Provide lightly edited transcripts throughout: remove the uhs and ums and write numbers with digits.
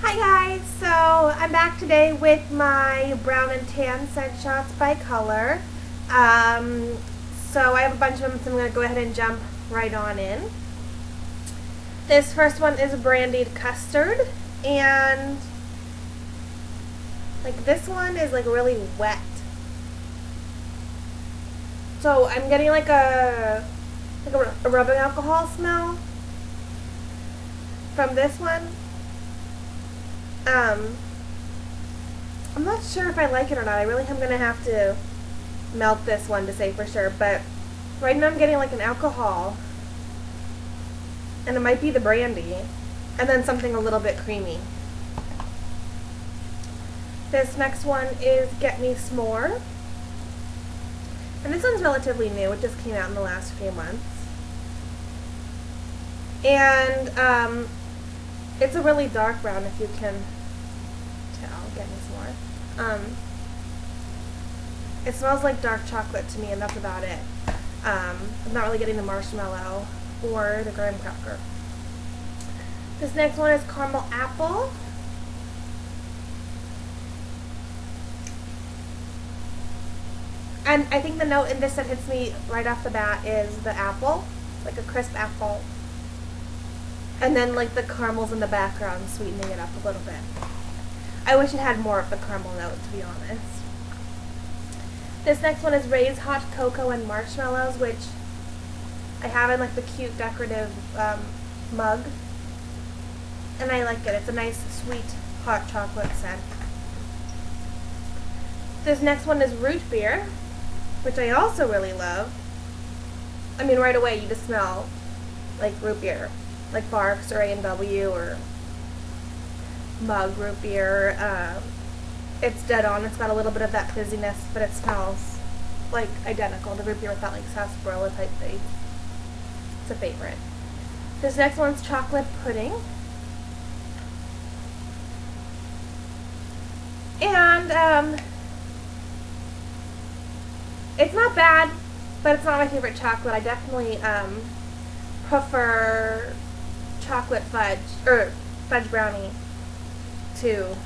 Hi guys, so I'm back today with my brown and tan scent shots by color. So I have a bunch of them, so I'm going to go ahead and jump right on in. This first one is brandied custard, and like this one is like really wet. So I'm getting like a rubbing alcohol smell from this one. I'm not sure if I like it or not. I really am going to have to melt this one to say for sure, but right now I'm getting like an alcohol, and it might be the brandy, and then something a little bit creamy. This next one is Get Me S'more, and this one's relatively new. It just came out in the last few months, and it's a really dark brown, if you can tell. Get Me S'more. It smells like dark chocolate to me, and that's about it. I'm not really getting the marshmallow or the graham cracker. This next one is Caramel Apple. And I think the note in this that hits me right off the bat is the apple, like a crisp apple. And then like the caramels in the background sweetening it up a little bit. I wish it had more of the caramel note, to be honest. This next one is Ray's Hot Cocoa and Marshmallows, which I have in like the cute decorative mug. And I like it. It's a nice sweet hot chocolate scent. This next one is Root Beer, which I also really love. I mean, right away you just smell like root beer, like Barks or A&W or Mug root beer. It's dead on. It's got a little bit of that fizziness, but it smells like identical to root beer with that like sarsaparilla type thing. It's a favorite. This next one's Chocolate Pudding. And it's not bad, but it's not my favorite chocolate. I definitely prefer chocolate fudge, or fudge brownie, to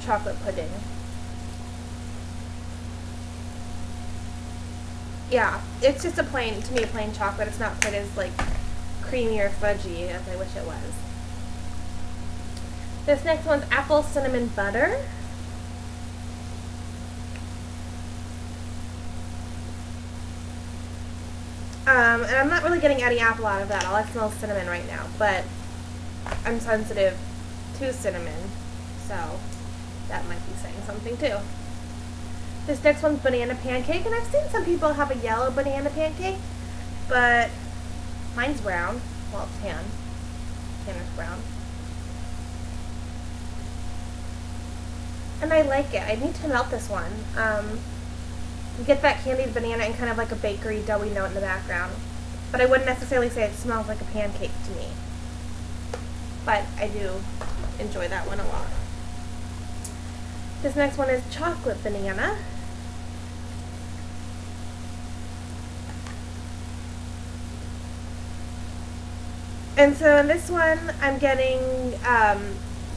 chocolate pudding. Yeah, it's just to me, a plain chocolate. It's not quite as like creamy or fudgy as I wish it was. This next one's Apple Cinnamon Butter. And I'm not really getting any apple out of that. All I smell is cinnamon right now, but I'm sensitive to cinnamon, so that might be saying something too. This next one's Banana Pancake, and I've seen some people have a yellow banana pancake, but mine's brown. Well, it's tan. Tanner's brown. And I like it. I need to melt this one. You get that candied banana and kind of like a bakery doughy note in the background. But I wouldn't necessarily say it smells like a pancake to me. But I do enjoy that one a lot. This next one is Chocolate Banana. And so in this one, I'm getting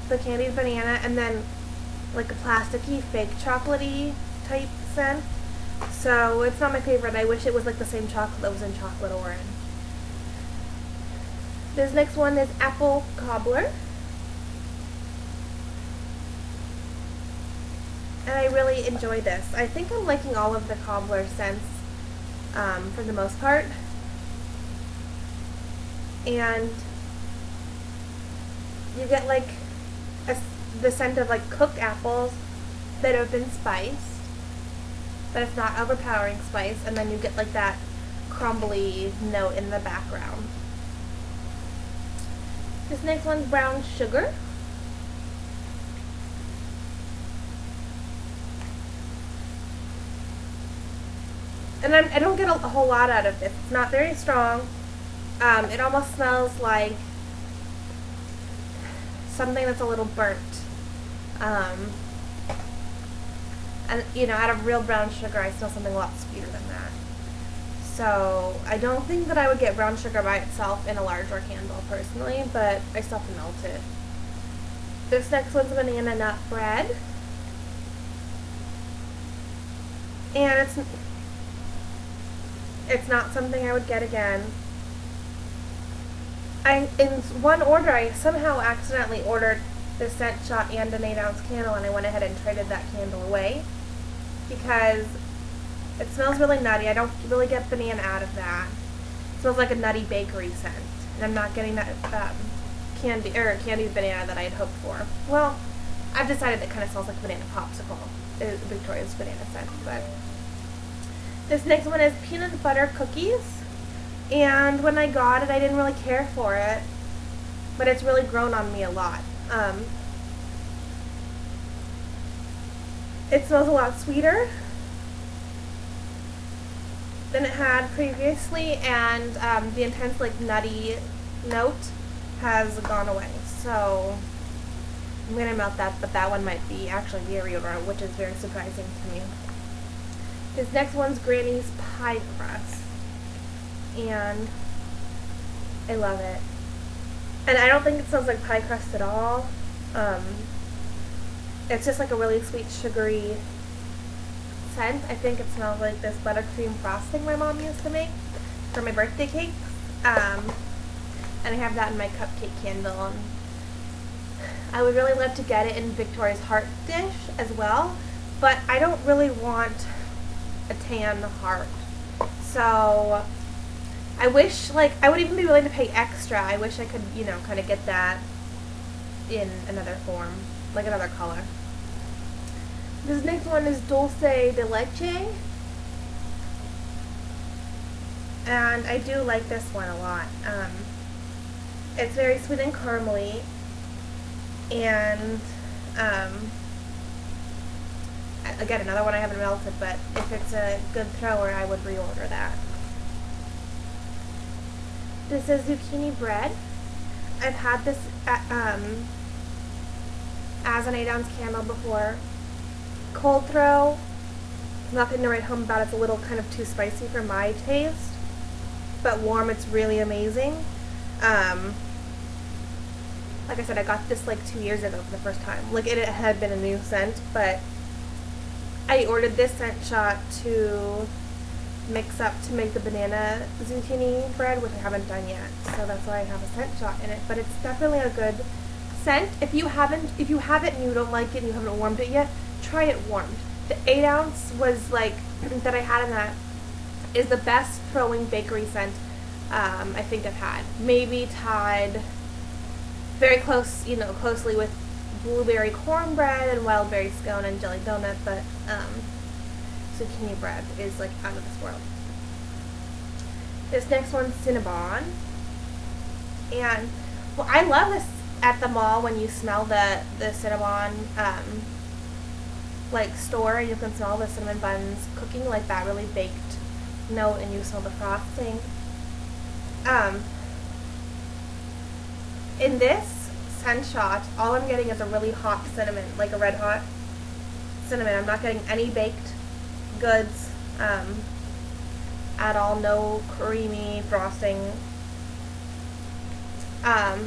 the candied banana and then like a plasticky, fake chocolatey type scent. So it's not my favorite. I wish it was like the same chocolate that was in Chocolate Orange. This next one is Apple Cobbler. And I really enjoy this. I think I'm liking all of the cobbler scents for the most part. And you get like the scent of like cooked apples that have been spiced, but it's not overpowering spice, and then you get like that crumbly note in the background. This next one's Brown Sugar. And I don't get a whole lot out of this. It's not very strong. It almost smells like something that's a little burnt. And you know, out of real brown sugar, I smell something a lot sweeter than that. So I don't think that I would get brown sugar by itself in a larger candle personally, but I still have to melt it. This next one's banana nut bread. And it's not something I would get again. In one order, I somehow accidentally ordered the scent shot and an 8-ounce candle, and I went ahead and traded that candle away because it smells really nutty. I don't really get banana out of that. It smells like a nutty bakery scent, and I'm not getting that candied banana that I had hoped for. Well, I've decided it kind of smells like banana popsicle, Victoria's banana scent. But this next one is peanut butter cookies. And when I got it, I didn't really care for it, but it's really grown on me a lot. It smells a lot sweeter than it had previously, and the intense like nutty note has gone away. So I'm going to melt that, but that one might be actually the reorder, which is very surprising to me. This next one's Granny's Pie Crust. And I love it. And I don't think it smells like pie crust at all. It's just like a really sweet, sugary scent. I think it smells like this buttercream frosting my mom used to make for my birthday cakes. And I have that in my cupcake candle. And I would really love to get it in Victoria's Heart dish as well, but I don't really want a tan heart. So I wish, like, I would even be willing to pay extra. I wish I could, you know, kind of get that in another form, like another color. This next one is Dulce de Leche. And I do like this one a lot. It's very sweet and caramely. And, again, another one I haven't melted, but if it's a good thrower, I would reorder that. This is zucchini bread. I've had this as an 8-ounce candle before. Cold throw, nothing to write home about. It's a little kind of too spicy for my taste, but warm, it's really amazing. Like I said, I got this like 2 years ago for the first time. Like it had been a new scent, but I ordered this scent shot to mix up to make the banana zucchini bread, which I haven't done yet. So that's why I have a scent shot in it. But it's definitely a good scent. If you have it and you don't like it and you haven't warmed it yet, try it warmed. The 8-ounce was like that I had in that is the best throwing bakery scent I think I've had. Maybe tied very close, closely with blueberry cornbread and wild berry scone and jelly donut, but zucchini bread is like out of this world. This next one's Cinnabon, and well, I love this at the mall when you smell the Cinnabon like store, and you can smell the cinnamon buns cooking, like that really baked note, and you smell the frosting. In this scent shot, all I'm getting is a really hot cinnamon, like a red hot cinnamon. I'm not getting any baked goods at all, no creamy frosting. I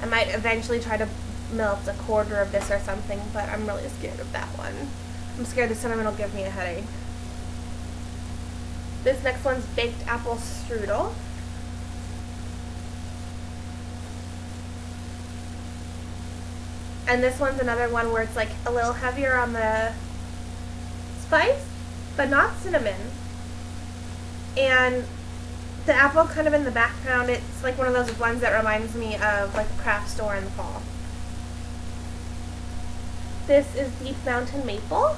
might eventually try to melt a quarter of this or something, but I'm really scared of that one. I'm scared the cinnamon will give me a headache. This next one's baked apple strudel. And this one's another one where it's like a little heavier on the spice, but not cinnamon. And the apple kind of in the background, it's like one of those ones that reminds me of like a craft store in the fall. This is Deep Mountain Maple.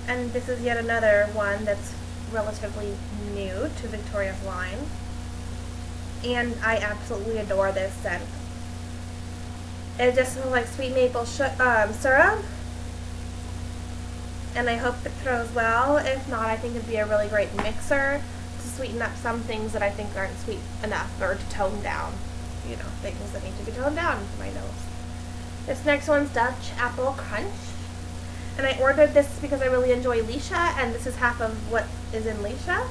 And this is yet another one that's relatively new to Victoria's line. And I absolutely adore this scent. It just smells like sweet maple syrup, and I hope it throws well. If not, I think it'd be a really great mixer to sweeten up some things that I think aren't sweet enough, or to tone down, things that need to be toned down for my nose. This next one's Dutch Apple Crunch, and I ordered this because I really enjoy Leisha, and this is half of what is in Leisha.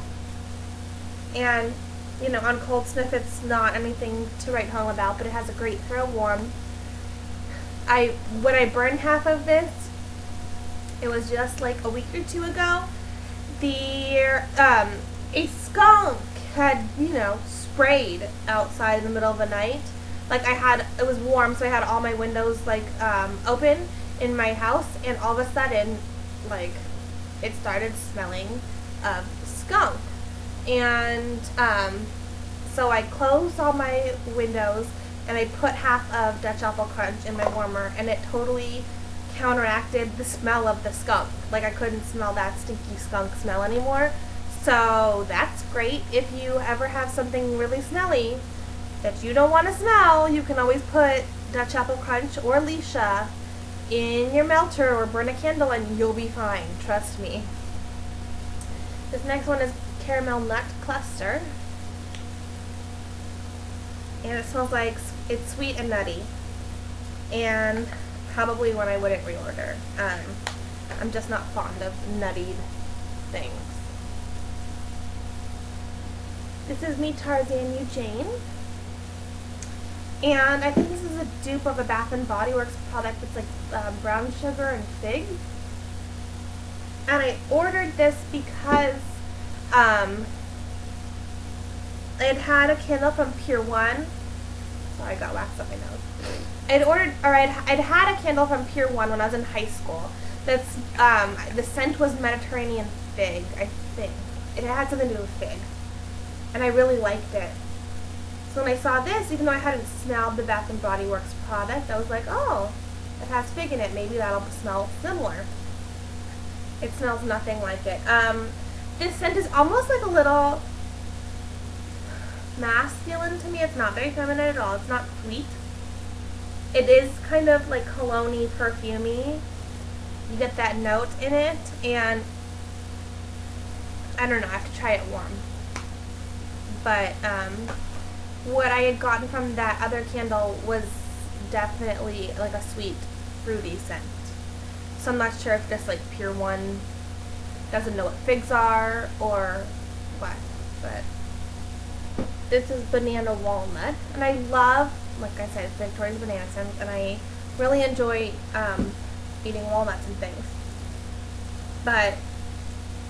And, on Cold Sniff, it's not anything to write home about, but it has a great throw warm. when I burned half of this, it was just like a week or two ago. A skunk had, sprayed outside in the middle of the night. Like it was warm, so I had all my windows like open in my house, and all of a sudden, like, it started smelling of skunk. And so I closed all my windows, and I put half of Dutch Apple Crunch in my warmer, and it totally counteracted the smell of the skunk. Like, I couldn't smell that stinky skunk smell anymore. So that's great. If you ever have something really smelly that you don't want to smell, you can always put Dutch Apple Crunch or Leisha in your melter or burn a candle and you'll be fine. Trust me. This next one is Caramel Nut Cluster. And it smells like it's sweet and nutty. And probably one I wouldn't reorder. I'm just not fond of nuttied things. This is Me Tarzan You Jane. And I think this is a dupe of a Bath & Body Works product that's like brown sugar and fig. And I ordered this because it had a candle from Pure One. Sorry, I got wax up my nose. I'd had a candle from Pure One when I was in high school. That's the scent was Mediterranean fig, I think. It had something to do with fig, and I really liked it. So when I saw this, even though I hadn't smelled the Bath & Body Works product, I was like, oh, it has fig in it. Maybe that'll smell similar. It smells nothing like it. This scent is almost like a little masculine to me. It's not very feminine at all. It's not sweet. It is kind of like cologne-y, perfumey. You get that note in it, and I don't know, I have to try it warm. But what I had gotten from that other candle was definitely like a sweet, fruity scent. So I'm not sure if just like Pure One doesn't know what figs are or what, but this is Banana Walnut, and I love, like I said, it's Victoria's Banana Scent, and I really enjoy eating walnuts and things. But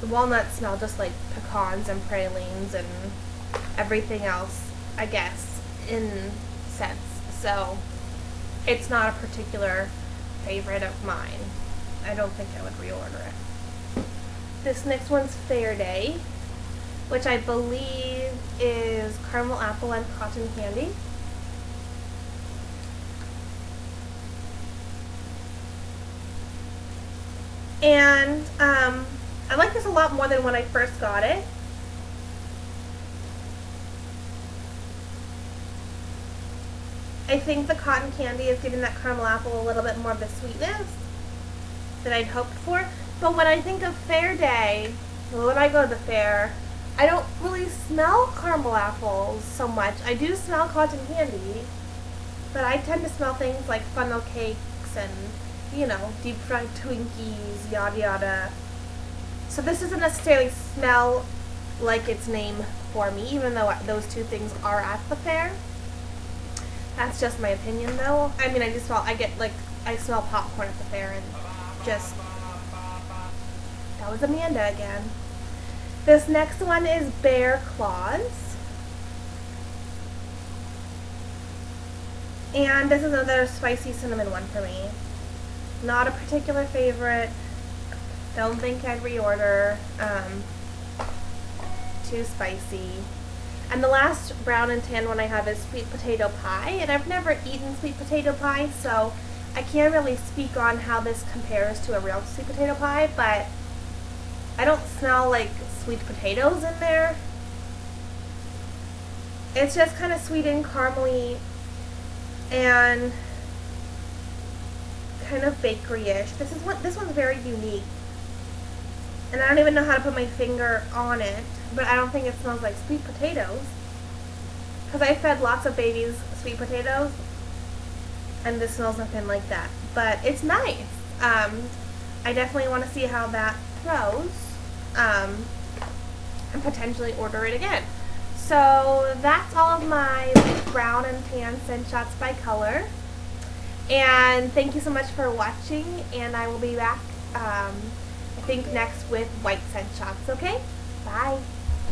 the walnuts smell just like pecans and pralines and everything else, I guess, in scents. So it's not a particular favorite of mine. I don't think I would reorder it. This next one's Fair Day, which I believe is caramel apple and cotton candy. And I like this a lot more than when I first got it. I think the cotton candy is giving that caramel apple a little bit more of the sweetness that I'd hoped for. But when I think of Fair Day, when I go to the fair, I don't really smell caramel apples so much. I do smell cotton candy, but I tend to smell things like funnel cakes and, deep fried Twinkies, yada yada. So this doesn't necessarily smell like its name for me, even though those two things are at the fair. That's just my opinion, though. I mean, I smell popcorn at the fair, and that was Amanda again. This next one is Bear Claws. And this is another spicy cinnamon one for me. Not a particular favorite. Don't think I'd reorder. Too spicy. And the last brown and tan one I have is sweet potato pie. And I've never eaten sweet potato pie, so I can't really speak on how this compares to a real sweet potato pie, but I don't smell like sweet potatoes in there. It's just kind of sweet and caramely and kind of bakery-ish. This one's very unique. And I don't even know how to put my finger on it, but I don't think it smells like sweet potatoes. Because I fed lots of babies sweet potatoes, and this smells nothing like that. But it's nice. I definitely want to see how that throws, and potentially order it again. So that's all of my brown and tan scent shots by color. And thank you so much for watching, and I will be back, I think next with white scent shots, okay? Bye.